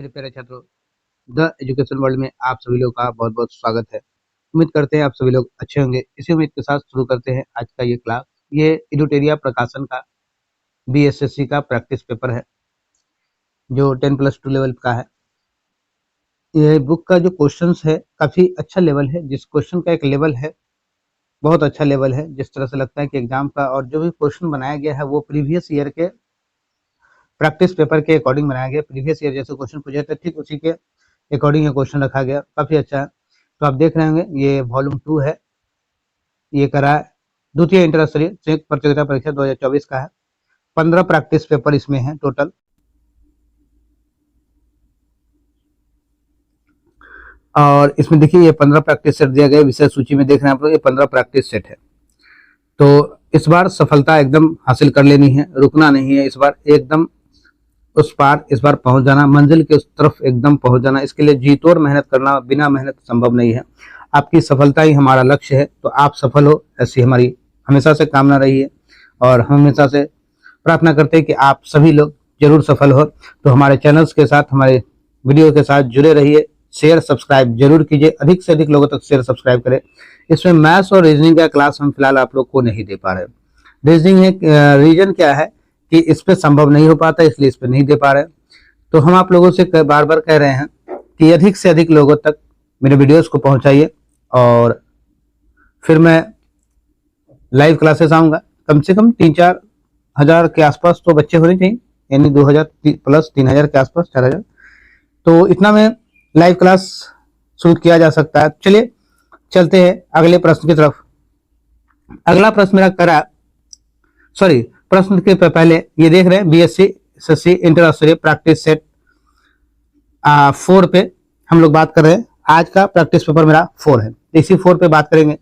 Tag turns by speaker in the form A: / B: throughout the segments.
A: मेरे प्यारे छात्रों, द एजुकेशन वर्ल्ड में आप सभी लोग का बहुत बहुत स्वागत है। उम्मीद करते हैं आप सभी लोग अच्छे होंगे। इसी उम्मीद के साथ शुरू करते हैं आज का ये क्लास। ये एडुटेरिया प्रकाशन का बीएसएससी का प्रैक्टिस पेपर है जो 10+2 लेवल का है। ये बुक का जो क्वेश्चंस है काफी अच्छा लेवल है। जिस क्वेश्चन का एक लेवल है बहुत अच्छा लेवल है, जिस तरह से लगता है कि एग्जाम का, और जो भी क्वेश्चन बनाया गया है वो प्रीवियस ईयर के प्रैक्टिस पेपर के अकॉर्डिंग बनाया गया। प्रीवियस ईयर जैसे क्वेश्चन पूछे थे ठीक उसी के अकॉर्डिंग ये क्वेश्चन रखा गया, काफी अच्छा है। तो आप देख रहे होंगे ये वॉल्यूम 2 है, ये करा द्वितीय इंटर स्तरीय संयुक्त प्रतियोगिता परीक्षा 2024 का है। 15 प्रैक्टिस पेपर इसमें है टोटल। और इसमें देखिए ये 15 प्रैक्टिस सेट दिया गया विषय सूची में, देख रहे हैं आप लोग, ये 15 प्रैक्टिस सेट है। तो इस बार सफलता एकदम हासिल कर लेनी है, रुकना नहीं है। इस बार एकदम उस पार इस बार पहुंच जाना, मंजिल के उस तरफ एकदम पहुंच जाना। इसके लिए जी तोड़ मेहनत करना बिना मेहनत संभव नहीं है। आपकी सफलता ही हमारा लक्ष्य है, तो आप सफल हो ऐसी हमारी हमेशा से कामना रही है। और हम हमेशा से प्रार्थना करते हैं कि आप सभी लोग जरूर सफल हो। तो हमारे चैनल्स के साथ, हमारे वीडियो के साथ जुड़े रहिए। शेयर सब्सक्राइब जरूर कीजिए, अधिक से अधिक लोगों तक शेयर सब्सक्राइब करें। इसमें मैथ्स और रीजनिंग का क्लास हम फिलहाल आप लोग को नहीं दे पा रहे। रीजनिंग है, रीजन क्या है कि इस पे संभव नहीं हो पाता, इसलिए इस पे नहीं दे पा रहे। तो हम आप लोगों से बार बार कह रहे हैं कि अधिक से अधिक लोगों तक मेरे वीडियोस को पहुंचाइए। और फिर मैं लाइव क्लासेस आऊंगा। कम से कम 3-4 हजार के आसपास तो बच्चे होने चाहिए, यानी 2000 प्लस 3000 के आसपास, 4000। तो इतना में लाइव क्लास शुरू किया जा सकता है। चलिए चलते हैं अगले प्रश्न की तरफ। अगला प्रश्न मेरा प्रश्न के पहले ये देख रहे हैं बीएससी एसएससी इंटर स्तरीय प्रैक्टिस सेट 4 पे हम लोग बात कर रहे हैं। आज का प्रैक्टिस पेपर मेरा 4 है, इसी 4 पे बात करेंगे।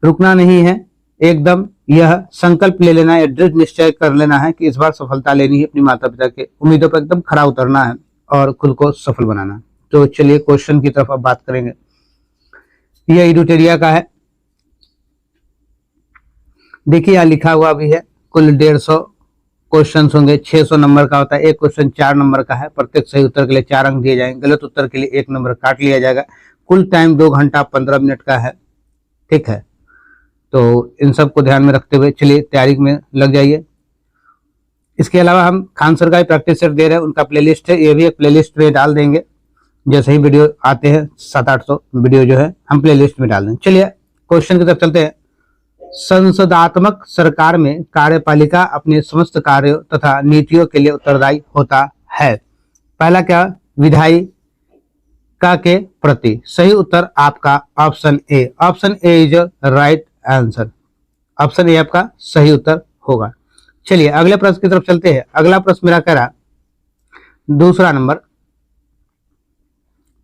A: रुकना नहीं है, एकदम यह संकल्प ले लेना है, दृढ़ निश्चय कर लेना है कि इस बार सफलता लेनी है। अपनी माता पिता के उम्मीदों पर एकदम खरा उतरना है और खुद को सफल बनाना है। तो चलिए क्वेश्चन की तरफ अब बात करेंगे। यह एडुटेरिया का है। देखिए यहाँ लिखा हुआ भी है, कुल 150 क्वेश्चन होंगे, 600 नंबर का होता है। एक क्वेश्चन 4 नंबर का है। प्रत्येक सही उत्तर के लिए 4 अंक दिए जाएंगे, गलत उत्तर के लिए 1 नंबर काट लिया जाएगा। कुल टाइम 2 घंटा 15 मिनट का है, ठीक है। तो इन सब को ध्यान में रखते हुए चलिए तैयारी में लग जाइए। इसके अलावा हम खान सर का प्रैक्टिस सेट दे रहे हैं, उनका प्लेलिस्ट है, ये भी एक प्लेलिस्ट में डाल देंगे। जैसे ही वीडियो आते हैं 700-800 वीडियो जो है हम प्लेलिस्ट में डाल देंगे। चलिए क्वेश्चन की तरफ चलते हैं। संसदात्मक सरकार में कार्यपालिका अपने समस्त कार्यों तथा नीतियों के लिए उत्तरदायी होता है। पहला क्या, विधायिका के प्रति। सही उत्तर आपका option A. Option A is right answer. Option A आपका सही उत्तर होगा। चलिए अगले प्रश्न की तरफ चलते हैं। अगला प्रश्न मेरा कह रहा, दूसरा नंबर,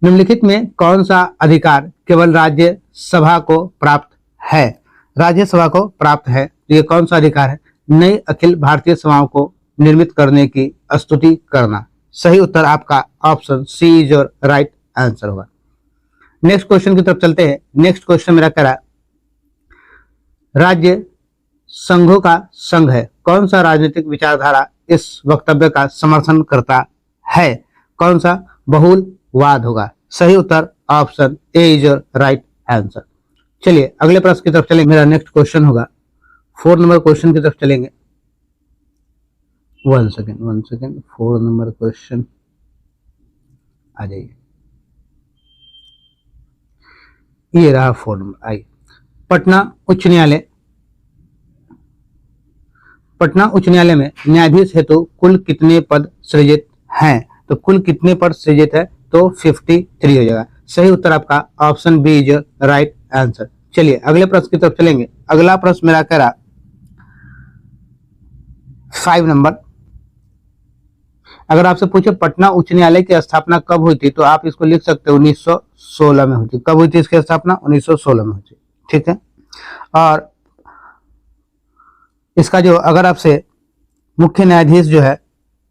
A: निम्नलिखित में कौन सा अधिकार केवल राज्यसभा को प्राप्त है। राज्यसभा को प्राप्त है, ये कौन सा अधिकार है। नई अखिल भारतीय सभाओं को निर्मित करने की स्तुति करना। सही उत्तर आपका option C is your right answer होगा। नेक्स्ट क्वेश्चन की तरफ चलते हैं। नेक्स्ट क्वेश्चन मेरा कह रहा, राज्य संघों का संघ है। कौन सा राजनीतिक विचारधारा इस वक्तव्य का समर्थन करता है। कौन सा, बहुलवाद होगा। सही उत्तर option A is your right answer. चलिए अगले प्रश्न की तरफ चलेंगे। मेरा नेक्स्ट क्वेश्चन होगा 4 नंबर क्वेश्चन की तरफ चलेंगे। 1 सेकेंड 4 नंबर क्वेश्चन आ जाइए। ये रहा 4 नंबर। आइए, पटना उच्च न्यायालय में न्यायाधीश हेतु कुल कितने पद सृजित हैं। तो कुल कितने पद सृजित है, तो 53 हो जाएगा। सही उत्तर आपका option B is right answer. चलिए अगले प्रश्न की तरफ चलेंगे। अगला प्रश्न मेरा कह रहा 5 नंबर। अगर आपसे पूछे पटना उच्च न्यायालय की स्थापना कब हुई थी, तो आप इसको लिख सकते हो 1916 में हुई थी। कब हुई थी इसकी स्थापना, 1916 में हुई थी, ठीक है। और इसका जो, अगर आपसे मुख्य न्यायाधीश जो है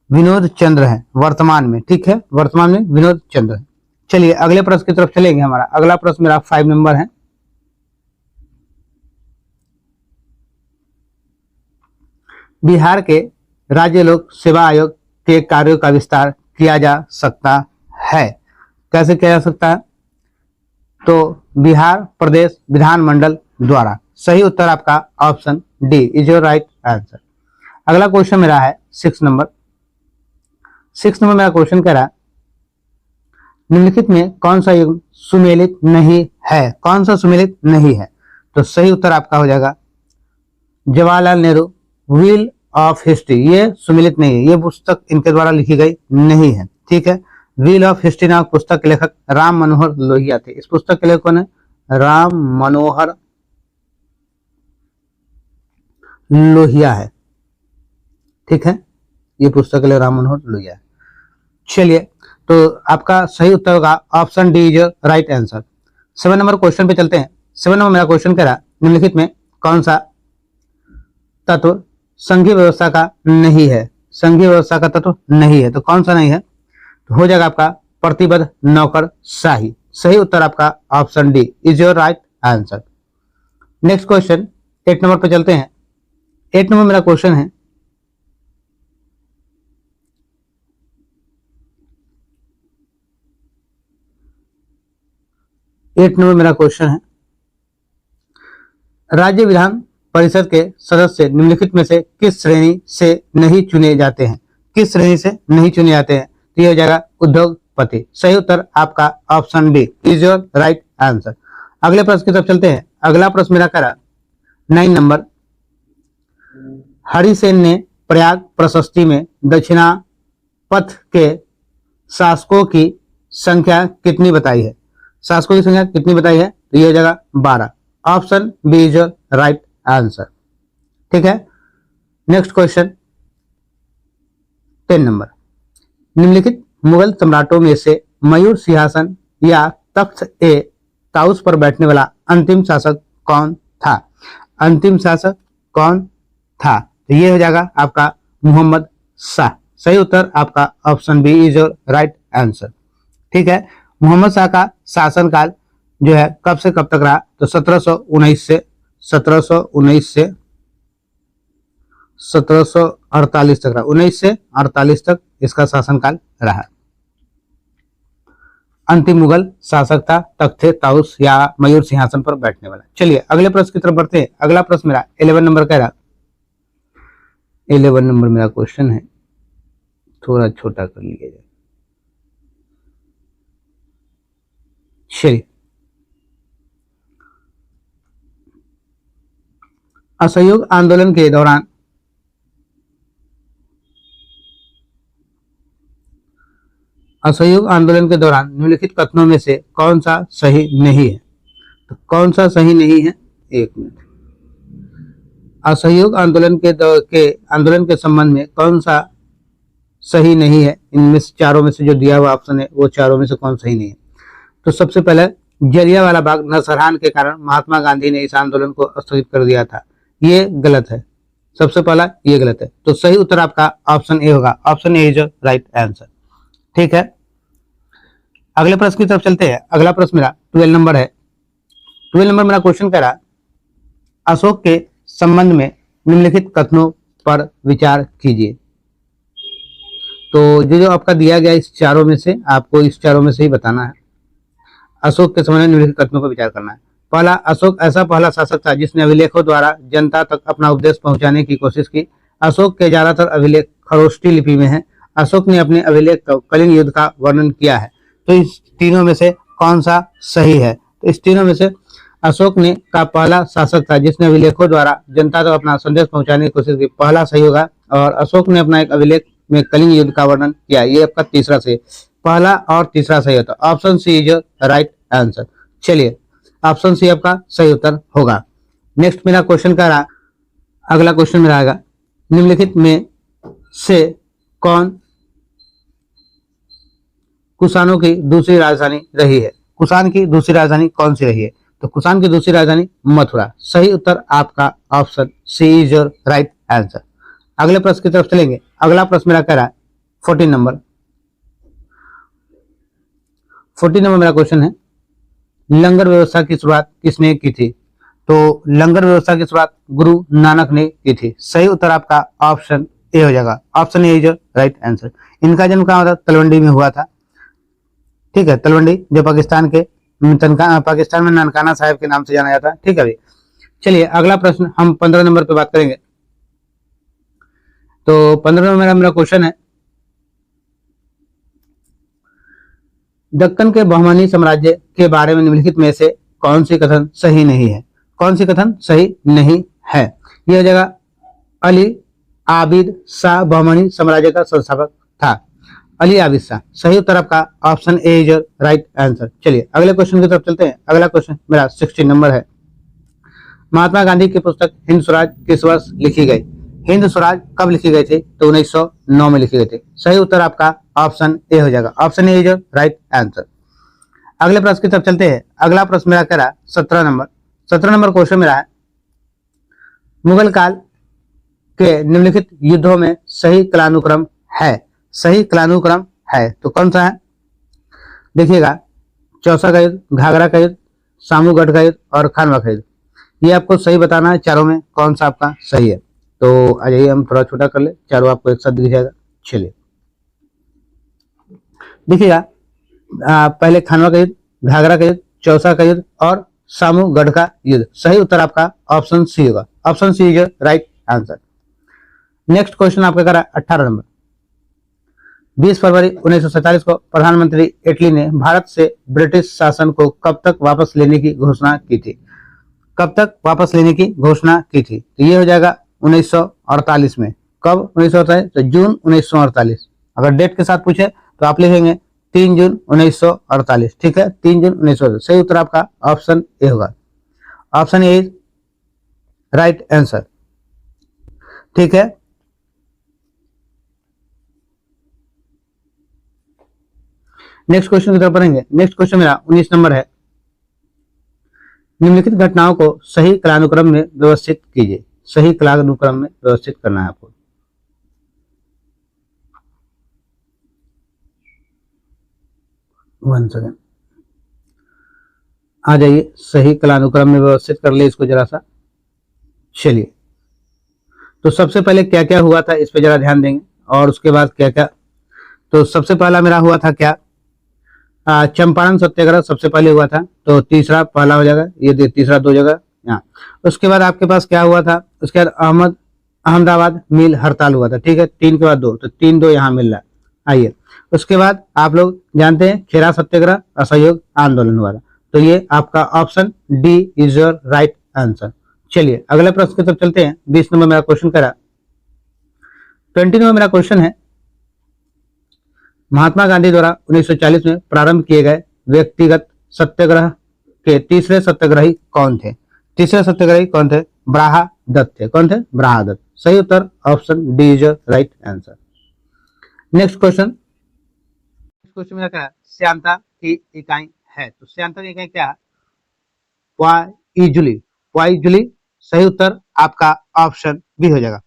A: विनोद चंद्र है वर्तमान में, ठीक है, वर्तमान में विनोद चंद्र है। चलिए अगले प्रश्न की तरफ चलेंगे। हमारा अगला प्रश्न मेरा 5 नंबर है। बिहार के राज्य लोक सेवा आयोग के कार्यों का विस्तार किया जा सकता है। कैसे किया जा सकता है? तो बिहार प्रदेश विधानमंडल द्वारा। सही उत्तर आपका option D is your right answer. अगला क्वेश्चन मेरा है 6 नंबर। 6 नंबर मेरा क्वेश्चन कह रहा है निम्नलिखित में कौन सा युग्म सुमेलित नहीं है? कौन सा सुमेलित नहीं है? तो सही उत्तर आपका हो जाएगा Jawaharlal Nehru wheel of history. ये सुमेलित नहीं है, ये पुस्तक इनके द्वारा लिखी गई नहीं है। ठीक है, व्हील ऑफ हिस्ट्री नामक पुस्तक के लेखक राम मनोहर लोहिया थे। इस पुस्तक के लेखक कौन है? राम मनोहर लोहिया है। ठीक है, ये पुस्तक के लिए राम मनोहर लोहिया है। चलिए, तो आपका सही उत्तर होगा option D is right answer. 7 number question पे चलते हैं। 7 नंबर मेरा क्वेश्चन कह रहा निम्नलिखित में कौन सा तत्व संघीय व्यवस्था का नहीं है? संघीय व्यवस्था का तत्व नहीं है, तो कौन सा नहीं है? तो हो जाएगा आपका प्रतिबद्ध नौकरशाही। सही उत्तर आपका option D is your right answer. Next question 8 number पे चलते हैं। 8 नंबर मेरा क्वेश्चन है 8 नंबर मेरा क्वेश्चन है राज्य विधान परिषद के सदस्य निम्नलिखित में से किस श्रेणी से नहीं चुने जाते हैं? किस श्रेणी से नहीं चुने जाते हैं? तो ये हो जाएगा उद्योगपति। सही उत्तर आपका option D is your right answer. अगले प्रश्न की तरफ चलते हैं। अगला प्रश्न मेरा करा 9 नंबर। हरिसेन ने प्रयाग प्रशस्ति में दक्षिणापथ के शासकों की संख्या कितनी बताई है? शासकों की संख्या कितनी बताई है? तो ये हो जाएगा 12। Option B is your right answer. ठीक है, नेक्स्ट क्वेश्चन 10 नंबर। निम्नलिखित मुगल सम्राटों में से मयूर सिंहासन या तख्त ए ताउस पर बैठने वाला अंतिम शासक कौन था? अंतिम शासक कौन था? तो ये हो जाएगा आपका मोहम्मद शाह। सही उत्तर आपका option B is your right answer. ठीक है, मोहम्मद शाह का शासनकाल जो है कब से कब तक रहा? तो 1719 से 1748 तक रहा। 19 से 48 तक इसका शासनकाल रहा। अंतिम मुगल शासक था तख्ते ताउस या मयूर सिंहासन पर बैठने वाला। चलिए अगले प्रश्न की तरफ बढ़ते हैं। अगला प्रश्न मेरा 11 नंबर कह रहा। 11 नंबर मेरा क्वेश्चन है, थोड़ा छोटा कर लिया जाए। चलिए, असहयोग आंदोलन के दौरान निम्नलिखित कथनों में से कौन सा सही नहीं है? तो कौन सा सही नहीं है? एक मिनट। असहयोग आंदोलन के संबंध में कौन सा सही नहीं है? इनमें से चारों में से जो दिया हुआ ऑप्शन है वो चारों में से कौन सही नहीं है? तो सबसे पहले जलियांवाला बाग नरसंहार के कारण महात्मा गांधी ने इस आंदोलन को स्थगित कर दिया था, ये गलत है। सबसे पहला ये गलत है, तो सही उत्तर आपका ऑप्शन ए होगा। Option A is right answer. ठीक है, अगले प्रश्न की तरफ चलते हैं। अगला प्रश्न मेरा 12 नंबर है। 12 नंबर मेरा क्वेश्चन कह रहा अशोक के संबंध में निम्नलिखित कथनों पर विचार कीजिए। तो जो आपका दिया गया इस चारों में से आपको इस चारों में से ही बताना है। अशोक के संबंध में निम्नलिखित कथनों पर विचार करना है। पहला, अशोक ऐसा पहला शासक था जिसने अभिलेखों द्वारा जनता तक अपना उपदेश पहुंचाने की कोशिश की। अशोक के ज्यादातर अभिलेख खरोष्टी लिपि में हैं। अशोक ने अपने अभिलेख को कलिंग युद्ध का वर्णन किया है। तो इस तीनों में से कौन सा सही है? तो इस तीनों में से अशोक ने का पहला शासक था जिसने अभिलेखों द्वारा जनता तक अपना संदेश पहुंचाने की कोशिश की, पहला सही होगा। और अशोक ने अपना एक अभिलेख में कलिंग युद्ध का वर्णन किया, ये आपका तीसरा सही। पहला और तीसरा सही होता। Option C is right answer. चलिए, ऑप्शन सी आपका सही उत्तर होगा। नेक्स्ट मेरा क्वेश्चन का रहा, अगला क्वेश्चन मेरा आएगा निम्नलिखित में से कौन कुषाणों की दूसरी राजधानी रही है? कुषाण की दूसरी राजधानी कौन सी रही है? तो कुषाण की दूसरी राजधानी मथुरा। सही उत्तर आपका option C is your right answer. अगले प्रश्न की तरफ चलेंगे। अगला प्रश्न मेरा कह रहा है 14 नंबर। 14 नंबर मेरा क्वेश्चन है लंगर व्यवस्था की शुरुआत किसने की थी? तो लंगर व्यवस्था की शुरुआत गुरु नानक ने की थी। सही उत्तर आपका ऑप्शन ए हो जाएगा, option A is right answer. इनका जन्म कहाँ हुआ था? तलवंडी में हुआ था, ठीक है, तलवंडी जो पाकिस्तान में ननकाना साहिब के नाम से जाना जाता है, ठीक है भाई। चलिए अगला प्रश्न हम 15 नंबर पे बात करेंगे। तो 15 नंबर मेरा क्वेश्चन है, दक्कन के बहमानी साम्राज्य के बारे में निम्नलिखित में से कौन सी कथन सही नहीं है? कौन सी कथन सही नहीं है? यह हो जाएगा अली आबिद शाह बहमानी साम्राज्य का संस्थापक था, अली आबिद शाह। सही उत्तर आपका option A is right answer. चलिए अगले क्वेश्चन की तरफ चलते हैं। अगला क्वेश्चन मेरा 16 नंबर है, महात्मा गांधी की पुस्तक हिंद स्वराज किस वर्ष लिखी गई? हिंद स्वराज कब लिखी गई थी? तो 1909 में लिखी गई थी। सही उत्तर आपका ऑप्शन ए हो जाएगा, option A is right answer. अगले प्रश्न की तरफ चलते हैं। अगला प्रश्न मेरा कह रहा है 17 नंबर। 17 नंबर क्वेश्चन मेरा है, मुगल काल के निम्नलिखित युद्धों में सही कालानुक्रम है? सही कालानुक्रम है तो कौन सा है? देखिएगा, चौसा का युद्ध, घाघरा का युद्ध, सामूगढ़ का युद्ध और खानवा का युद्ध। ये आपको सही बताना है, चारों में कौन सा आपका सही है। तो आ जाइए हम थोड़ा छोटा कर ले, चारों आपको एक साथ दिख जाएगा। चलिए देखिएगा, पहले खानवा का युद्ध, घाघरा का युद्ध, चौसा का युद्ध और सामूगढ़ का युद्ध। सही उत्तर आपका ऑप्शन सी होगा, option C is right answer. Next question आपका करा 18 नंबर। 20 फरवरी 1947 को प्रधानमंत्री इटली ने भारत से ब्रिटिश शासन को कब तक वापस लेने की घोषणा की थी? कब तक वापस लेने की घोषणा की थी? तो ये हो जाएगा 1948 में। कब? 1948, तो जून 1948। अगर डेट के साथ पूछे तो आप लिखेंगे 3 जून 1948, ठीक है, 3 जून 1948। सही उत्तर आपका ऑप्शन ए होगा, option A is right answer, ठीक है। नेक्स्ट क्वेश्चन की तरफ बढ़ेंगे। नेक्स्ट क्वेश्चन मेरा 19 नंबर है, निम्नलिखित घटनाओं को सही कालानुक्रम में व्यवस्थित कीजिए। सही कालानुक्रम में व्यवस्थित करना है आपको। वन सेकेंड, आ जाइए, सही कालानुक्रम में व्यवस्थित कर ले इसको जरा सा। चलिए, तो सबसे पहले क्या क्या हुआ था इस पे जरा ध्यान देंगे, और उसके बाद क्या क्या। तो सबसे पहला मेरा हुआ था क्या? चंपारण सत्याग्रह सबसे पहले हुआ था, तो तीसरा पहला हो जाएगा, ये तीसरा 2 जगह यहाँ। उसके बाद आपके पास क्या हुआ था? उसके बाद अहमदाबाद मिल हड़ताल हुआ था, ठीक है, 3 के बाद 2, तो 3-2 यहाँ मिल रहा है। आइए, उसके बाद आप लोग जानते हैं खेरा सत्याग्रह, असहयोग आंदोलन हुआ था। तो ये आपका option D is your right answer. चलिए अगले प्रश्न की तरफ चलते हैं। 20 नंबर मेरा क्वेश्चन करा। 20 नंबर मेरा क्वेश्चन है, महात्मा गांधी द्वारा 1940 में प्रारंभ किए गए व्यक्तिगत सत्याग्रह के तीसरे सत्याग्रही कौन थे? तीसरे सत्याग्रही कौन थे? ब्राहा दत्त थे। कौन थे? ब्राहा दत्त। सही उत्तर option D is right answer. Next question मेरा क्या है? श्यामता की इकाई है, तो श्यामता की इकाई क्या है? पॉइजुली। पॉइजुली। सही उत्तर आपका ऑप्शन बी हो जाएगा,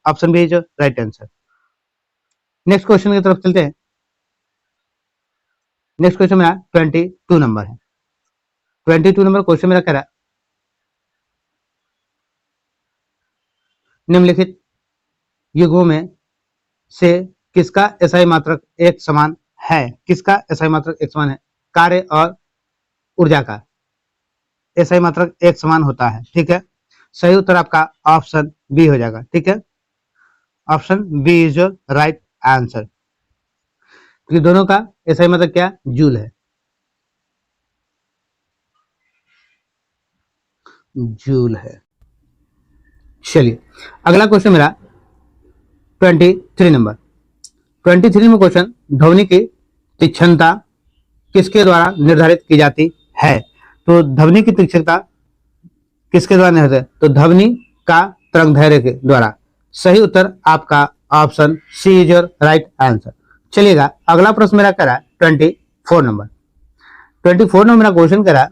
A: option B is right answer. Next question की तरफ चलते हैं। नेक्स्ट क्वेश्चन मेरा 22 नंबर है। 22 नंबर क्वेश्चन मेरा कह रहा है, निम्नलिखित युगों में से किसका एसआई मात्रक एक समान है? किसका एसआई मात्रक एक समान है? कार्य और ऊर्जा का एसआई मात्रक एक समान होता है, ठीक है। सही उत्तर आपका ऑप्शन बी हो जाएगा, ठीक है, option B is your right answer. क्योंकि दोनों का एसआई मात्रक क्या? जूल है, जूल है। चलिए अगला क्वेश्चन मेरा 23 नंबर। 23 में क्वेश्चन, ध्वनि की तीक्ष्णता किसके द्वारा निर्धारित की जाती है? तो ध्वनि की तीक्ष्णता किसके द्वारा निर्धारित है? तो ध्वनि का तरंगदैर्घ्य के द्वारा। सही उत्तर आपका option C is your right answer. चलिएगा अगला प्रश्न मेरा करा 24 नंबर। 24 नंबर मेरा क्वेश्चन करा,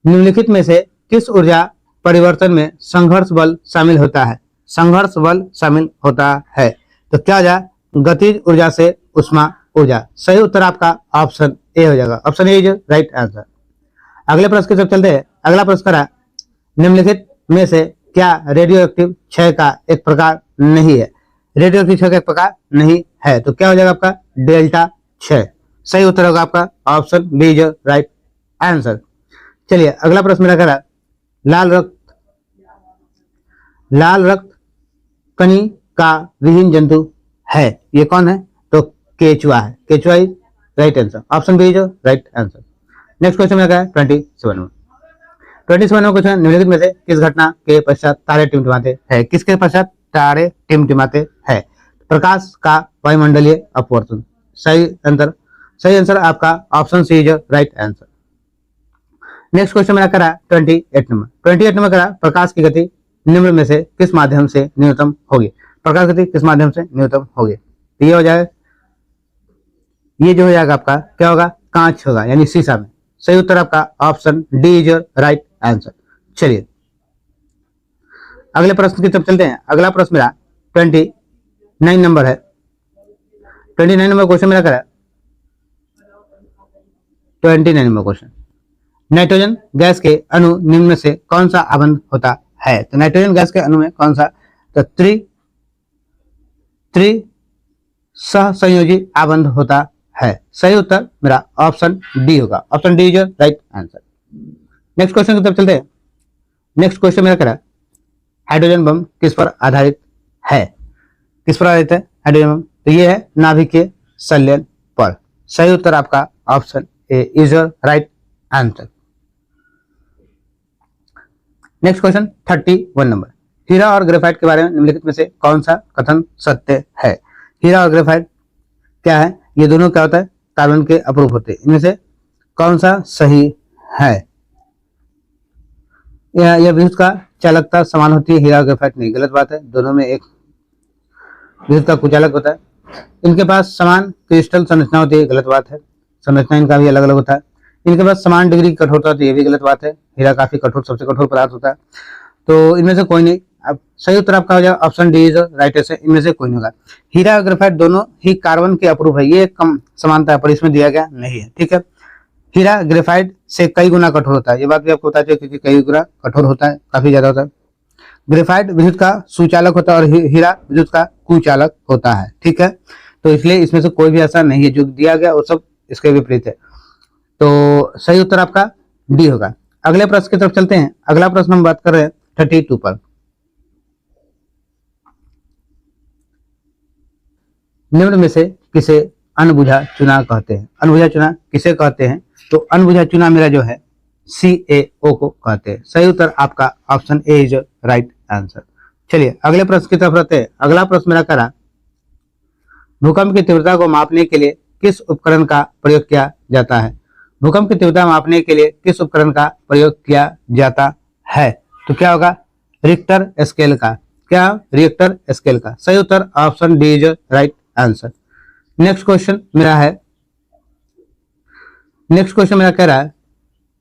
A: निम्नलिखित में से किस ऊर्जा परिवर्तन में संघर्ष बल शामिल होता है? संघर्ष बल शामिल होता है, तो क्या हो जाए? गतिज ऊर्जा से उष्मा ऊर्जा। सही उत्तर आपका ऑप्शन ए हो जाएगा, option A is right answer. अगले प्रश्न की तरफ चलते हैं। अगला प्रश्न करा, निम्नलिखित में से क्या रेडियो एक्टिव क्षय का एक प्रकार नहीं है? रेडियो एक्टिव क्षय का एक प्रकार नहीं है, तो क्या हो जाएगा आपका डेल्टा क्षय। सही उत्तर होगा आपका option B is right answer. चलिए अगला प्रश्न मेरा कह रहा है, लाल रक्त कणी का विहीन जंतु है, ये कौन है? तो केचुआ है। केचुआ is right answer, option B is right answer. Next question मेरा क्या है 27 में। 27 में क्वेश्चन, निम्नलिखित में से किस घटना के पश्चात तारे टिमटिमाते हैं? किसके पश्चात तारे टिमटिमाते हैं? प्रकाश का वायुमंडलीय अपवर्तन। सही आंसर आपका option C is right answer. Next question मेरा करा 28 नंबर। 28 नंबर करा, प्रकाश की गति निम्न में से किस माध्यम से न्यूनतम होगी? प्रकाश गति किस माध्यम से न्यूनतम होगी? तो ये हो जाएगा, ये जो हो जाएगा आपका क्या होगा? कांच होगा, यानी शीशा में। सही उत्तर आपका option D is right answer. चलिए अगले प्रश्न की तरफ चलते हैं। अगला प्रश्न मेरा 29 नंबर है। 29 नंबर क्वेश्चन मेरा करा 29 नंबर क्वेश्चन, नाइट्रोजन गैस के अणु निम्न में से कौन सा आबंध होता है? तो नाइट्रोजन गैस के अणु में कौन सा? तो त्रि सहसंयोजी आबंध होता है। सही उत्तर मेरा ऑप्शन डी होगा, option D is right answer. Next question की तरफ चलते हैं। नेक्स्ट क्वेश्चन मेरा करा, हाइड्रोजन बम किस पर आधारित है? किस पर आधारित है हाइड्रोजन बम? तो ये है नाभिकीय संलयन पर। सही उत्तर आपका option A is right answer. Next question 31 number, हीरा और ग्रेफाइट के बारे में निम्नलिखित में से कौन सा कथन सत्य है? हीरा और ग्रेफाइट क्या है? ये दोनों क्या होता है? कार्बन के अपरूप होते हैं। इनमें से कौन सा सही है? यह विद्युत का चालकता समान होती है, हीरा और ग्रेफाइट नहीं, गलत बात है। दोनों में एक विद्युत का कुचालक होता है। इनके पास समान क्रिस्टल संरचना होती है, गलत बात है। संरचना इनका भी अलग अलग होता है। इनके पास समान डिग्री की कठोरता होती है, ये भी गलत बात है। हीरा काफी कठोर, सबसे कठोर पदार्थ होता है। तो इनमें से कोई नहीं। अब सही उत्तर आपका हो जाएगा option D is right answer. इनमें से कोई नहीं होगा। हीरा और ग्रेफाइट दोनों ही कार्बन के अपरूप है, ये कम समानता है, पर इसमें दिया गया नहीं है। ठीक है, हीरा ग्रेफाइट से कई गुना कठोर होता है, ये बात भी आपको बता चाहिए, क्योंकि कई गुना कठोर होता है, काफी ज्यादा होता है। ग्रेफाइट विद्युत का सुचालक होता है और हीरा विद्युत का कुचालक होता है। ठीक है, तो इसलिए इसमें से कोई भी ऐसा नहीं है, जो दिया गया वो सब इसके विपरीत है। तो सही उत्तर आपका डी होगा। अगले प्रश्न की तरफ चलते हैं। अगला प्रश्न हम बात कर रहे हैं 32 पर। निम्न में से किसे अनबुझा चुनाव कहते हैं? अनबुझा चुनाव किसे कहते हैं? तो अनबुझा चुनाव मेरा जो है CaO को कहते हैं। सही उत्तर आपका option A is right answer. चलिए अगले प्रश्न की तरफ रहते हैं। अगला प्रश्न मेरा करा, भूकंप की तीव्रता को मापने के लिए किस उपकरण का प्रयोग किया जाता है? भूकंप की तीव्रता मापने के लिए किस उपकरण का प्रयोग किया जाता है? तो क्या होगा? रिक्टर स्केल का। क्या? रिक्टर स्केल का। सही उत्तर option D is right answer. Next question मेरा कह रहा है,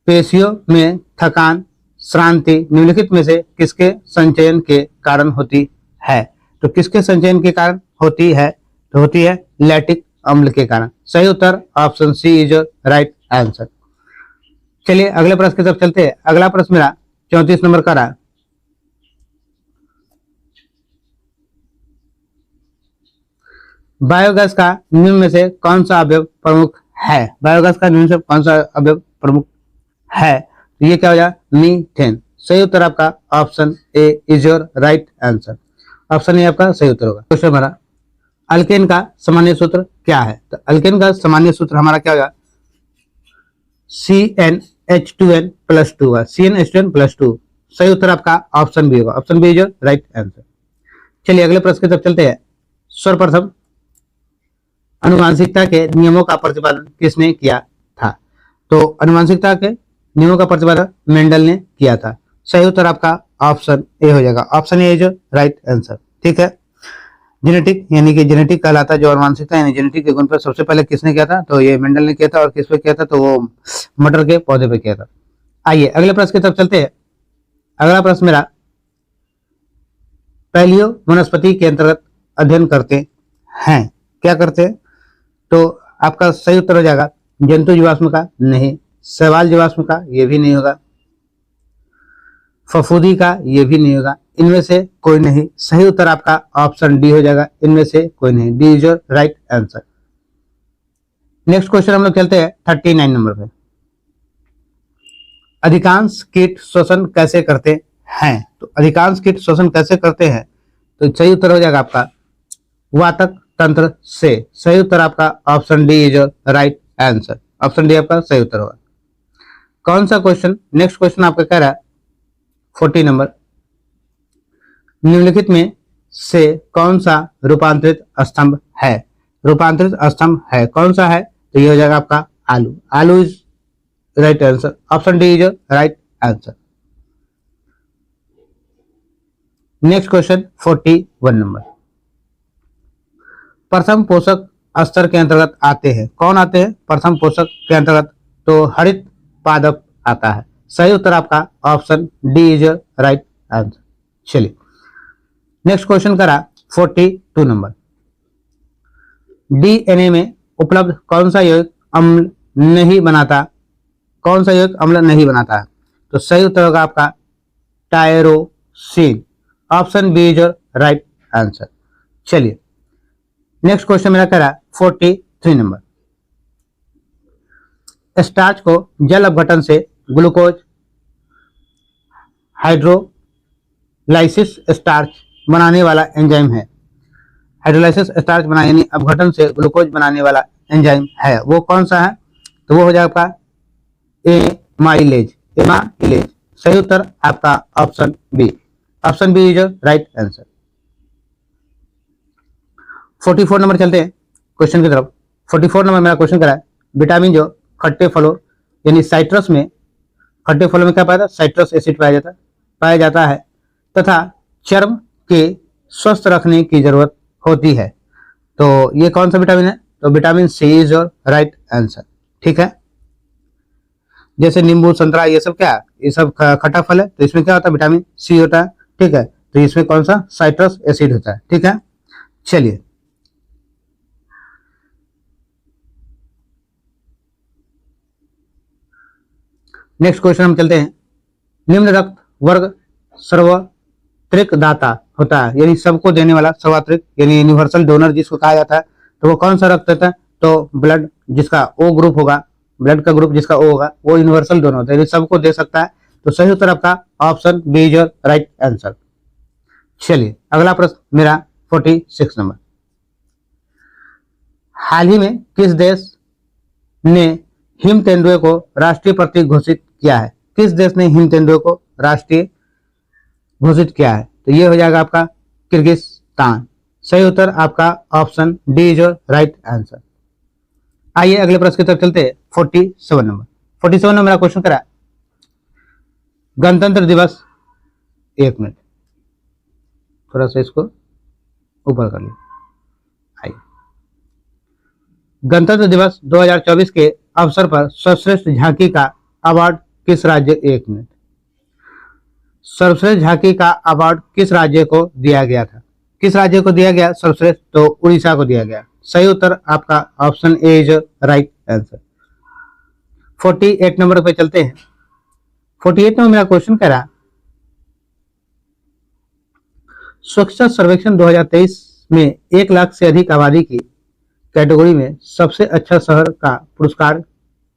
A: पेशियों में थकान, श्रांति निम्नलिखित में से किसके संचयन के कारण होती है? तो किसके संचयन के कारण होती है? तो होती है लैक्टिक अम्ल के कारण। सही उत्तर option C is right answer. चलिए अगले प्रश्न की तरफ चलते हैं। अगला प्रश्न मेरा 34 नंबर का रहा, बायोगैस का निम्न में से कौन सा अवयव प्रमुख है? बायोगैस का निम्न से कौन सा अवयव प्रमुख है? तो ये क्या हो जाए? मीथेन। सही उत्तर आपका option A is your right answer. Option A आपका सही उत्तर होगा। क्वेश्चन हमारा, अल्केन का सामान्य सूत्र क्या है? तो अल्केन का सामान्य सूत्र हमारा क्या होगा? CnH2n+2 होगा। CnH2n+2। सही उत्तर आपका ऑप्शन बी होगा, option B is your right answer. चलिए अगले प्रश्न की तरफ चलते हैं। सर्वप्रथम अनुवांशिकता के नियमों का प्रतिपादन किसने किया था? तो अनुवांशिकता के नियमों का प्रतिपादन मेंडल ने किया था। सही उत्तर आपका ऑप्शन ए हो जाएगा, option A is right answer. ठीक है, जेनेटिक यानी कि जेनेटिक कहलाता है जो अनुवांशिकता यानी जेनेटिक के गुण पर सबसे पहले किसने किया था? तो ये मेंडल ने किया था। और किस पे किया था? तो वो मटर के पौधे पे किया था। आइए अगले प्रश्न की तरफ चलते हैं। अगला प्रश्न मेरा, पैलियो वनस्पति के अंतर्गत अध्ययन करते हैं। क्या करते हैं? तो आपका सही उत्तर हो जाएगा जंतु जीवाश्म का नहीं, शैवाल जीवाश्म का ये भी नहीं होगा, फफूदी का, ये भी नहीं होगा। इनमें से कोई नहीं। सही उत्तर आपका ऑप्शन डी हो जाएगा, इनमें से कोई नहीं। D is your right answer. Next question हम लोग चलते हैं 39 नंबर पे। अधिकांश कीट श्वसन कैसे करते हैं? तो अधिकांश कीट श्वसन कैसे करते हैं? तो सही उत्तर हो जाएगा आपका वातक तंत्र से। सही उत्तर आपका option D is your right answer. Option D आपका सही उत्तर होगा। कौन सा क्वेश्चन? नेक्स्ट क्वेश्चन आपका कह रहा है 40 नंबर, निम्नलिखित में से कौन सा रूपांतरित स्तंभ है? रूपांतरित स्तंभ है, कौन सा है? तो ये हो जाएगा आपका आलू। आलू is right answer. Option D is right answer. Next question 41 number, प्रथम पोषक स्तर के अंतर्गत आते हैं। कौन आते हैं प्रथम पोषक के अंतर्गत? तो हरित पादप आता है। सही उत्तर आपका option D is right answer. चलिए नेक्स्ट क्वेश्चन करा 42 नंबर, डीएनए में उपलब्ध कौन सा यौगिक अम्ल नहीं बनाता? कौन सा यौगिक अम्ल नहीं बनाता है? तो सही उत्तर होगा आपका tyrosine. Option B is right answer. चलिए नेक्स्ट क्वेश्चन मेरा करा 43 नंबर, स्टार्च को जल अपघटन से ग्लूकोज हाइड्रोलाइसिस स्टार्च बनाने वाला एंजाइम है। हाइड्रोलाइसिस स्टार्च बना यानी अपघटन से ग्लूकोज बनाने वाला एंजाइम है, वो कौन सा है? तो वो हो जाएगा आपका एमाइलेज। एमाइलेज। सही उत्तर आपका option B. Option B is right answer. 44 number चलते हैं क्वेश्चन की तरफ। 44 नंबर मेरा क्वेश्चन करा है, विटामिन जो खट्टे फलों यानी साइट्रस में, खट्टे फलों में क्या पाया जाता है? साइट्रस एसिड पाया जाता है तथा चर्म के स्वस्थ रखने की जरूरत होती है। तो ये कौन सा विटामिन है? तो vitamin C is your right answer. ठीक है, जैसे नींबू संतरा ये सब क्या है? ये सब खट्टा फल है, तो इसमें क्या होता है? विटामिन सी होता है। ठीक है, तो इसमें कौन सा? साइट्रस एसिड होता है। ठीक है, चलिए नेक्स्ट क्वेश्चन हम चलते हैं, निम्न रक्त वर्ग सर्वत्रिक दाता होता है यानी सबको देने वाला, सर्वत्रिक यानी यूनिवर्सल डोनर जिसको कहा जाता है, तो वो कौन सा रक्त होता है? तो ब्लड जिसका ओ ग्रुप होगा, ब्लड का ग्रुप जिसका ओ होगा वो यूनिवर्सल डोनर होता है, यानी सबको दे सकता है। तो सही उत्तर आपका option B is your right answer. चलिए अगला प्रश्न मेरा 46 नंबर, हाल ही में किस देश ने हिम तेंदुए को राष्ट्रीय प्रतीक घोषित किया है? किस देश ने हिम तेंदुए को राष्ट्रीय घोषित किया है? तो ये हो जाएगा आपका किर्गिस्तान। सही उत्तर आपका option D is right answer. आइए अगले प्रश्न की तरफ चलते हैं 47 नंबर। 47 नंबर मेरा क्वेश्चन करा, गणतंत्र दिवस, एक मिनट थोड़ा सा इसको ऊपर कर लीजिए। आइए, गणतंत्र दिवस 2024 के अवसर पर सर्वश्रेष्ठ झांकी का अवार्ड किस राज्य, एक मिनट, सर्वश्रेष्ठ झांकी का अवार्ड किस राज्य को दिया गया था? किस राज्य को दिया गया सर्वश्रेष्ठ? तो उड़ीसा को दिया गया। सही उत्तर आपका option A is right answer. 48 number पे चलते हैं। 48 नंबर मेरा क्वेश्चन कह रहा, स्वच्छता सर्वेक्षण 2023 में 1 लाख से अधिक आबादी की कैटेगरी में सबसे अच्छा शहर का पुरस्कार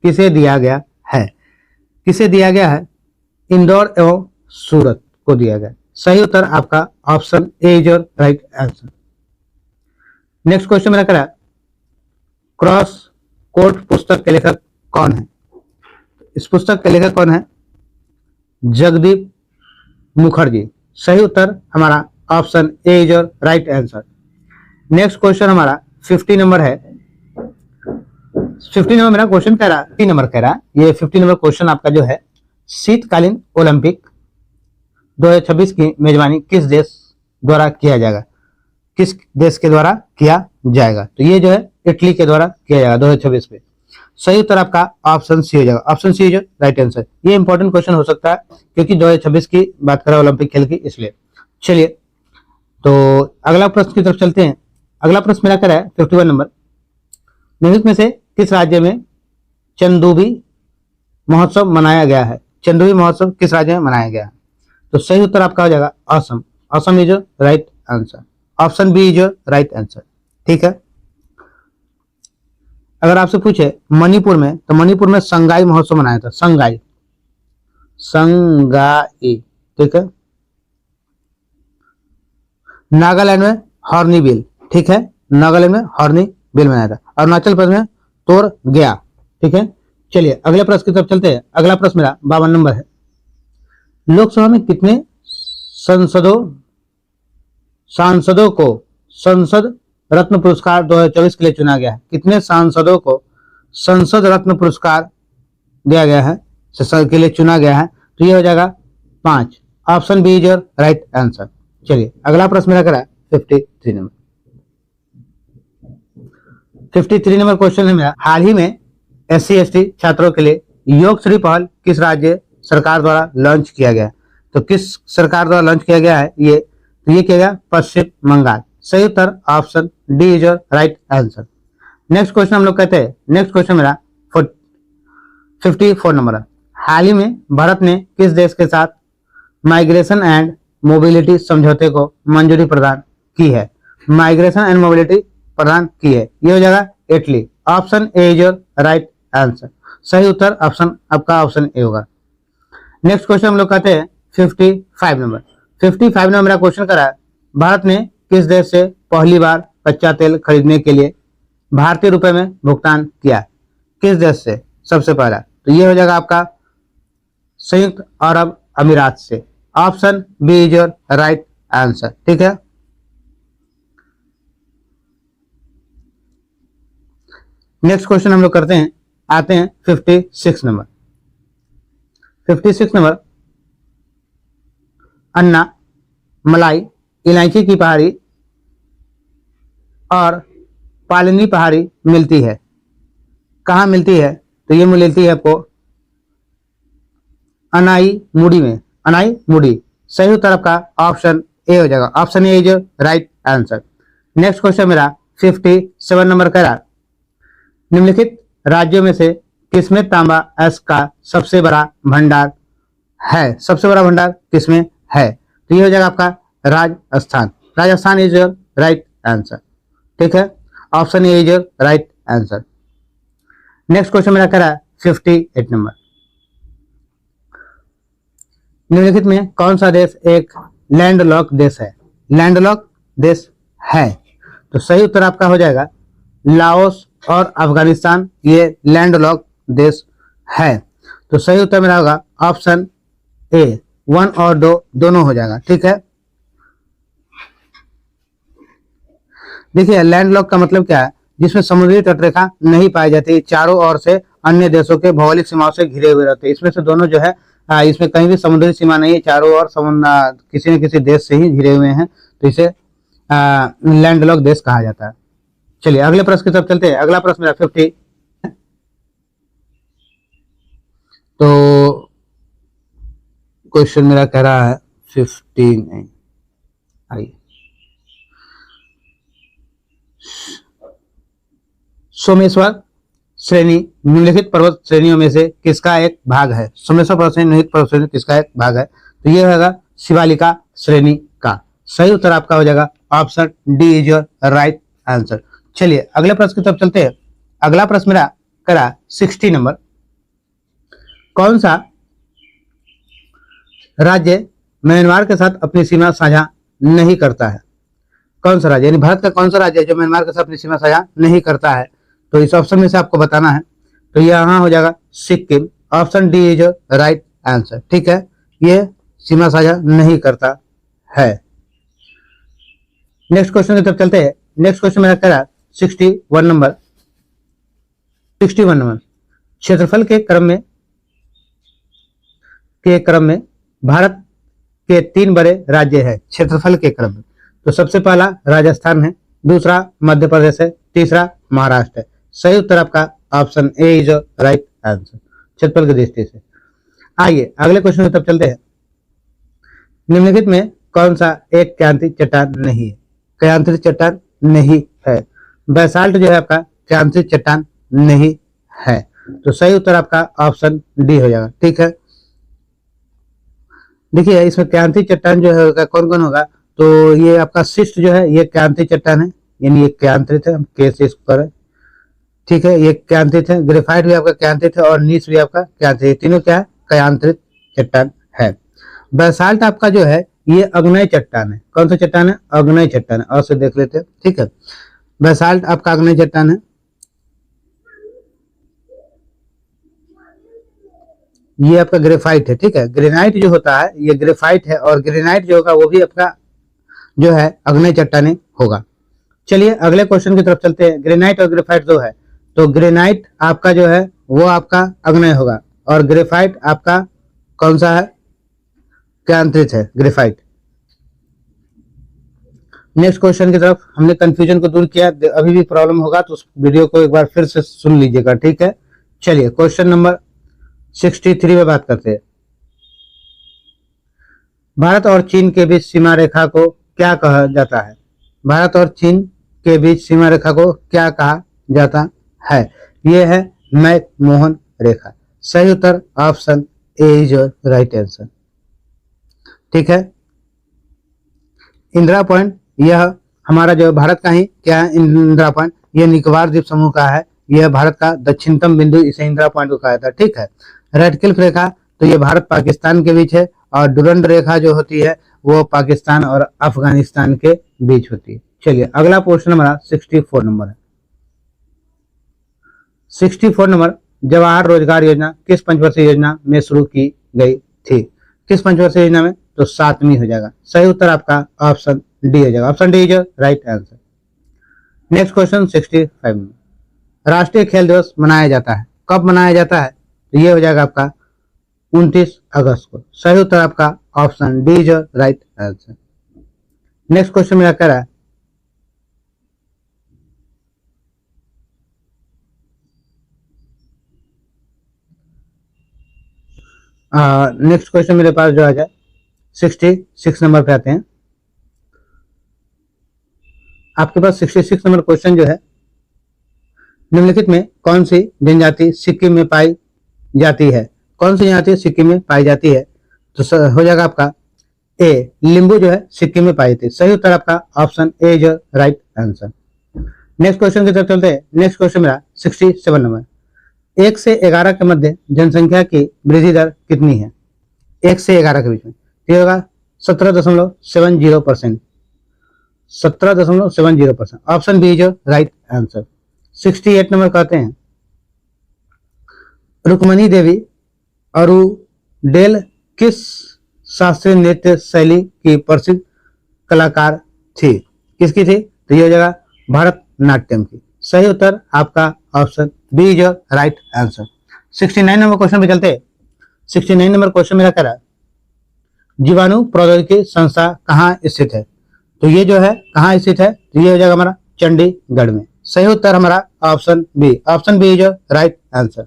A: किसे दिया गया है? किसे दिया गया है? इंदौर एवं सूरत को दिया गया। सही उत्तर आपका option A is your right answer. Next question मेरा करा, क्रॉस कोर्ट पुस्तक के लेखक कौन है? इस पुस्तक के लेखक कौन है? जगदीप मुखर्जी। सही उत्तर हमारा option A is your right answer. Next question हमारा 50 नंबर है। 50 नंबर मेरा क्वेश्चन कह रहा, 3 नंबर कह रहा, ये 50 नंबर क्वेश्चन आपका जो है, शीतकालीन ओलंपिक 2026 की मेजबानी किस देश द्वारा किया जाएगा? किस देश के द्वारा किया जाएगा? तो ये जो है इटली के द्वारा किया जाएगा 2026 में। सही उत्तर आपका ऑप्शन सी हो जाएगा। Option C is right answer. ये इंपॉर्टेंट क्वेश्चन हो सकता है क्योंकि 2026 की बात करें ओलंपिक खेल की, इसलिए। चलिए तो अगला प्रश्न की तरफ चलते हैं। अगला प्रश्न मेरा क्या है 51 नंबर, निम्नलिखित में से किस राज्य में चंदूबी महोत्सव मनाया गया है? चंदूबी महोत्सव किस राज्य में मनाया गया है? तो सही उत्तर आपका हो जाएगा Assam. Assam is right answer. Option B is right answer. ठीक है। अगर आपसे पूछे मणिपुर में, तो मणिपुर में संगाई महोत्सव मनाया था। संगाई, संगाई, ठीक है। नागालैंड में हॉर्नबिल, ठीक है, नागालैंड में हॉर्नबिल मनाया था। अरुणाचल प्रदेश में तोर गया, ठीक है। चलिए अगले प्रश्न की तरफ चलते हैं। अगला प्रश्न मेरा 52 नंबर है। लोकसभा में कितने सांसदों को संसद रत्न पुरस्कार 2024 के लिए चुना गया है? कितने सांसदों को संसद रत्न पुरस्कार दिया गया है, के लिए चुना गया है? तो ये हो जाएगा 5। Option B is your right answer. चलिए अगला प्रश्न मेरा करा 53 नंबर। 53 नंबर क्वेश्चन है मेरा, हाल ही में SC/ST छात्रों के लिए योगश्री पहल किस राज्य सरकार द्वारा लॉन्च किया गया? तो किस सरकार द्वारा लॉन्च किया गया है ये? तो ये किया गया पश्चिम बंगाल। सही उत्तर option D is your right answer. Next question हम लोग कहते हैं, नेक्स्ट क्वेश्चन मेरा 54 नंबर है। हाल ही में भारत ने किस देश के साथ माइग्रेशन एंड मोबिलिटी समझौते को मंजूरी प्रदान की है? माइग्रेशन एंड मोबिलिटी प्रदान की है, ये हो जाएगा Italy. Option A is your right answer. सही उत्तर ऑप्शन आपका ऑप्शन ए होगा। नेक्स्ट क्वेश्चन हम लोग कहते हैं 55 नंबर। 55 नंबर मेरा क्वेश्चन करा है, भारत ने किस देश से पहली बार कच्चा तेल खरीदने के लिए भारतीय रुपए में भुगतान किया? किस देश से सबसे पहला? तो ये हो जाएगा आपका संयुक्त अरब अमीरात से। Option B is your right answer. ठीक है। नेक्स्ट क्वेश्चन हम लोग करते हैं, आते हैं 56 नंबर। 56 नंबर, अन्ना मलाई इलायची की पहाड़ी और पालनी पहाड़ी मिलती है, कहाँ मिलती है? तो ये मिलती है आपको अनाई मुड़ी में, अनाई मुड़ी। सही उत्तर आपका ऑप्शन ए हो जाएगा। Option A is right answer. Next question मेरा 57 नंबर का रहा, निम्नलिखित राज्यों में से किसमें तांबा अयस्क का सबसे बड़ा भंडार है? सबसे बड़ा भंडार किसमें है? तो ये हो जाएगा आपका Rajasthan. Rajasthan is your right answer. ठीक है। Option A is your right answer. Next question मेरा करा 58 नंबर, निम्नलिखित में कौन सा देश एक लैंडलॉक देश है? लैंडलॉक देश है, तो सही उत्तर आपका हो जाएगा लाओस और अफगानिस्तान, ये लैंडलॉक देश है। तो सही उत्तर मेरा होगा ऑप्शन ए। 1 और 2 दोनों हो जाएगा। ठीक है। देखिए लैंडलॉक का मतलब क्या है? जिसमें समुद्री तटरेखा नहीं पाई जाती, चारों ओर से अन्य देशों के भौगोलिक सीमाओं से घिरे हुए रहते हैं। इसमें से दोनों जो है इसमें कहीं भी समुद्री सीमा नहीं है, चारों ओर किसी न किसी देश से ही घिरे हुए हैं, तो इसे लैंडलॉक देश कहा जाता है। चलिए अगले प्रश्न की तरफ चलते हैं। अगला प्रश्न मेरा 50, तो क्वेश्चन मेरा कह रहा है 59। आइए, सोमेश्वर श्रेणी निम्नलिखित पर्वत श्रेणियों में से किसका एक भाग है? सोमेश्वर पर्वत श्रेणी निम्नलिखित पर्वत श्रेणी किसका एक भाग है? तो ये होगा शिवालिका श्रेणी का। सही उत्तर आपका हो जाएगा option D is your right answer. चलिए अगले प्रश्न की तरफ चलते हैं। अगला प्रश्न मेरा करा 60 नंबर, कौन सा राज्य म्यांमार के साथ अपनी सीमा साझा नहीं करता है? कौन सा राज्य, यानी भारत का कौन सा राज्य है जो म्यांमार के साथ अपनी सीमा साझा नहीं करता है? तो इस ऑप्शन में से आपको बताना है। तो यहाँ हो जाएगा Sikkim. Option D is right answer. ठीक है, ये सीमा साझा नहीं करता है। नेक्स्ट क्वेश्चन की तरफ चलते हैं। नेक्स्ट क्वेश्चन मेरा कह रहा है 61 नंबर। 61 नंबर, क्षेत्रफल के क्रम में भारत के 3 बड़े राज्य हैं क्षेत्रफल के क्रम में। तो सबसे पहला राजस्थान है, दूसरा मध्य प्रदेश है, तीसरा महाराष्ट्र है। सही उत्तर आपका option A is right answer क्षेत्रफल की दृष्टि से। आइए अगले क्वेश्चन की तरफ चलते हैं। निम्नलिखित में कौन सा एक क्रांतिक चट्टान नहीं है? क्रांतिक चट्टान नहीं है। बैसाल्ट जो है आपका क्रांतिक चट्टान नहीं है, तो सही उत्तर आपका ऑप्शन डी हो जाएगा। ठीक है। देखिए इसमें क्रांति चट्टान जो है होगा, कौन कौन होगा, तो ये आपका शिस्ट जो है ये क्रांति चट्टान है, यानी ये क्रांतित है, हम कैसे इसको करें, ठीक है, ये क्रांतित है। ग्रेफाइट भी आपका क्रांतित है और नीस भी आपका क्रांतित है, तीनों क्या है, क्रांतित चट्टान है। बेसाल्ट आपका जो है ये अग्नेय चट्टान है। कौन सा चट्टान है, अग्नेय चट्टान है, और से देख लेते हैं, ठीक है। बेसाल्ट आपका अग्नेय चट्टान है। ये आपका ग्रेफाइट है, ठीक है। ग्रेनाइट जो होता है ये ग्रेफाइट है, और ग्रेनाइट जो होगा वो भी आपका जो है अग्नेय चट्टानी होगा। चलिए अगले क्वेश्चन की तरफ चलते हैं। ग्रेनाइट और ग्रेफाइट जो है, तो ग्रेनाइट आपका जो है वो आपका अग्नेय होगा, और ग्रेफाइट आपका कौन सा है, क्रांतित है, ग्रेफाइट। नेक्स्ट क्वेश्चन की तरफ, हमने कंफ्यूजन को दूर किया। अभी भी प्रॉब्लम होगा तो उस वीडियो को एक बार फिर से सुन लीजिएगा, ठीक है। चलिए क्वेश्चन नंबर 63 में बात करते हैं। भारत और चीन के बीच सीमा रेखा को क्या कहा जाता है, भारत और चीन के बीच सीमा रेखा को क्या कहा जाता है, यह है मैक-मोहन रेखा। सही उत्तर option A is your right answer, ठीक है। इंदिरा पॉइंट, यह हमारा जो भारत का ही क्या है, इंदिरा पॉइंट, यह निकोबार द्वीप समूह का है, यह भारत का दक्षिणतम बिंदु, इसे इंदिरा पॉइंट को कहा जाता है, ठीक है। रेड क्लिफ रेखा, तो ये भारत पाकिस्तान के बीच है, और डुरंड रेखा जो होती है वो पाकिस्तान और अफगानिस्तान के बीच होती है। चलिए अगला क्वेश्चन हमारा 64 नंबर है। 64 नंबर, जवाहर रोजगार योजना किस पंचवर्षीय योजना में शुरू की गई थी, किस पंचवर्षीय योजना में, तो 7वीं हो जाएगा। सही उत्तर आपका ऑप्शन डी हो जाएगा, option D is right answer. Next question 65 में, राष्ट्रीय खेल दिवस मनाया जाता है, कब मनाया जाता है, तो ये हो जाएगा आपका 29 अगस्त को। सही उत्तर आपका option D is right answer. Next question मेरा कह रहा है, नेक्स्ट क्वेश्चन मेरे पास जो आ जाए 66 नंबर पे आते हैं। आपके पास 66 नंबर क्वेश्चन जो है, निम्नलिखित में कौन सी जनजाति सिक्किम में पाई जाती है, कौन सी जनजाति सिक्किम में पाई जाती है, तो हो जाएगा आपका ए, लिंबू जो है सिक्किम में पाई जाती है। सही उत्तर आपका option A is right answer. Next question की तरफ चलते हैं। नेक्स्ट क्वेश्चन मेरा 67 नंबर, 1 से 11 के मध्य जनसंख्या की वृद्धि दर कितनी है, 1 से 11 के बीच में, ये होगा 17.70%, 17.70%, option B is right answer. 68 number कहते हैं, रुक्मणी देवी अरुडेल किस शास्त्रीय नृत्य शैली की प्रसिद्ध कलाकार थी, किसकी थी, तो ये हो जाएगा भरतनाट्यम की। सही उत्तर आपका option B is right answer. 69 number question पे चलते हैं। 69 नंबर क्वेश्चन मेरा कह रहा है, जीवाणु प्रौद्योगिकी संस्था कहाँ स्थित है, तो ये जो है कहाँ स्थित है, तो ये हो जाएगा हमारा चंडीगढ़ में। सही उत्तर हमारा option B, option B is right answer.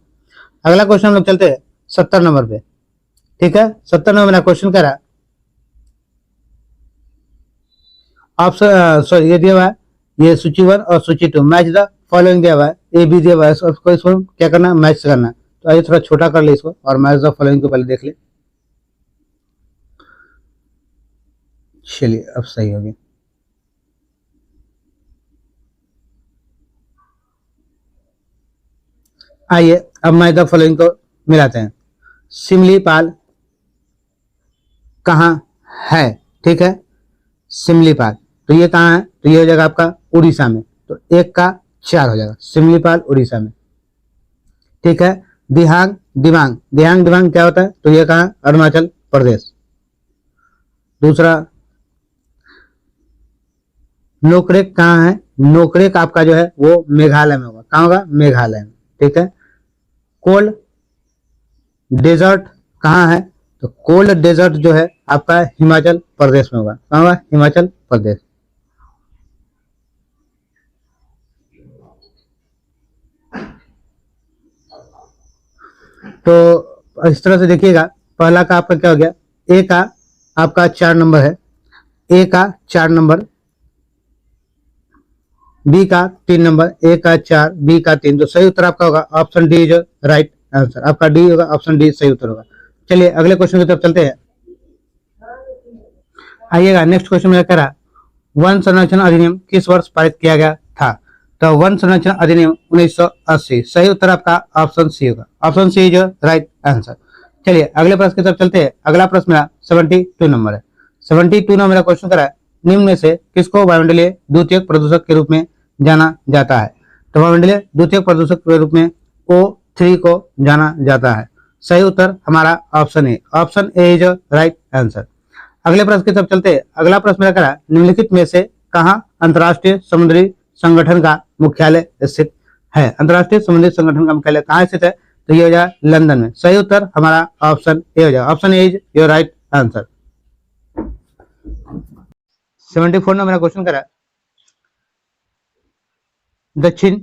A: अगला क्वेश्चन हम लोग चलते हैं 70 नंबर पे, ठीक है। 70 नंबर मेरा क्वेश्चन कह रहा है, ऑप्शन सॉरी ये दिया हुआ है, ये सूची 1 और सूची 2, मैच द फॉलोइंग दिया हुआ है, ए बी दिया हुआ है, इसको क्या करना है, मैच करना है। तो आइए थोड़ा छोटा कर ले इसको, और मैच द फॉलोइंग को पहले देख ले। चलिए अब सही हो गया। आइए अब मैच द फॉलोइंग को मिलाते हैं। सिमलीपाल कहाँ है, ठीक है, सिमलीपाल, तो ये कहाँ है, तो ये हो जाएगा आपका उड़ीसा में, तो 1 का 4 हो जाएगा, सिमलीपाल उड़ीसा में, ठीक है। दिहांग दिबांग, दिहांग दिबांग क्या होता है, तो ये कहाँ, अरुणाचल प्रदेश। दूसरा नोकरेक कहाँ है, नोकरेक आपका जो है वो मेघालय में होगा, कहाँ होगा, मेघालय में, ठीक है। कोल्ड डेजर्ट कहाँ है, तो कोल्ड डेजर्ट जो है आपका हिमाचल प्रदेश में होगा, कहाँ होगा, हिमाचल प्रदेश। तो इस तरह से देखिएगा, पहला का आपका क्या हो गया, ए का आपका 4 नंबर है, ए का 4 नंबर, बी का 3 नंबर, ए का 4, बी का 3, तो सही उत्तर आपका होगा option D is right answer, आपका डी होगा, ऑप्शन डी सही उत्तर होगा। चलिए अगले क्वेश्चन की तरफ चलते हैं। आइएगा नेक्स्ट क्वेश्चन में कह रहा वन संरक्षण अधिनियम किस वर्ष पारित किया गया था? तो वन संरक्षण अधिनियम 1980। सही उत्तर आपका ऑप्शन सी होगा। Option C is right answer. चलिए अगले प्रश्न की तरफ चलते हैं। अगला प्रश्न मेरा 72 नंबर है। 72 नंबर मेरा क्वेश्चन करा है निम्न में से किसको वायुमंडलीय द्वितीयक प्रदूषक के रूप में जाना जाता है? तो वायुमंडलीय द्वितीयक प्रदूषक के रूप में O3 को जाना जाता है। सही उत्तर हमारा option A. Option A is right answer. अगले प्रश्न की तरफ चलते हैं। अगला प्रश्न मेरा करा निम्नलिखित में से कहाँ अंतर्राष्ट्रीय समुद्री संगठन का मुख्यालय स्थित है? अंतर्राष्ट्रीय समुद्री संगठन का मुख्यालय कहाँ स्थित है? तो ये हो जाए लंदन में। सही उत्तर हमारा ऑप्शन ए हो जाए। Option A is your right answer. 74 number मेरा क्वेश्चन करा दक्षिण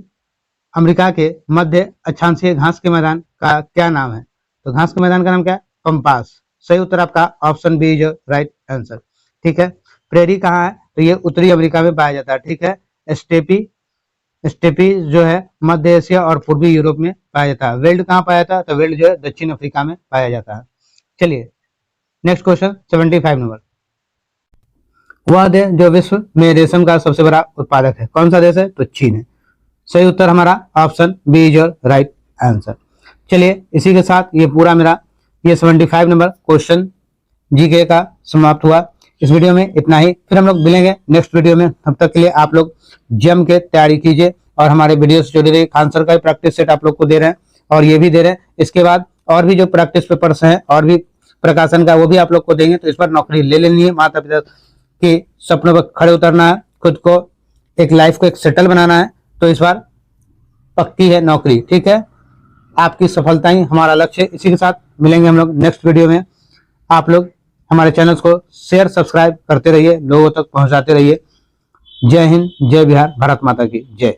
A: अमेरिका के मध्य अक्षांशीय घास के मैदान का क्या नाम है? तो घास के मैदान का नाम क्या है? पंपास। सही उत्तर आपका option B is right answer. ठीक है। प्रेरी कहाँ है? तो ये उत्तरी अमेरिका में पाया जाता है। ठीक है। स्टेपी जो है मध्य एशिया और पूर्वी यूरोप में पाया जाता है। वेल्ड कहाँ पाया जाता है? तो वेल्ड जो है दक्षिण अफ्रीका में पाया जाता है। चलिए नेक्स्ट क्वेश्चन 75 नंबर। वह देश जो विश्व में रेशम का सबसे बड़ा उत्पादक है कौन सा देश है? तो चीन है। सही उत्तर हमारा option B is your right answer. चलिए इसी के साथ ये पूरा मेरा ये 75 नंबर क्वेश्चन जीके का समाप्त हुआ। इस वीडियो में इतना ही। फिर हम लोग मिलेंगे नेक्स्ट वीडियो में। तब तक के लिए आप लोग जम के तैयारी कीजिए और हमारे वीडियो से जुड़े रहिए। आंसर का प्रैक्टिस सेट आप लोग को दे रहे हैं और ये भी दे रहे हैं। इसके बाद और भी जो प्रैक्टिस पेपर्स हैं और भी प्रकाशन का वो भी आप लोग को देंगे। तो इस बार नौकरी ले लेनी है। माता पिता के सपनों पर खड़े उतरना है। खुद को एक लाइफ को एक सेटल बनाना है। तो इस बार पक्की है नौकरी। ठीक है। आपकी सफलता ही हमारा लक्ष्य है। इसी के साथ मिलेंगे हम लोग नेक्स्ट वीडियो में। आप लोग हमारे चैनल को शेयर सब्सक्राइब करते रहिए, लोगों तक पहुंचाते रहिए। जय हिंद, जय बिहार, भारत माता की जय।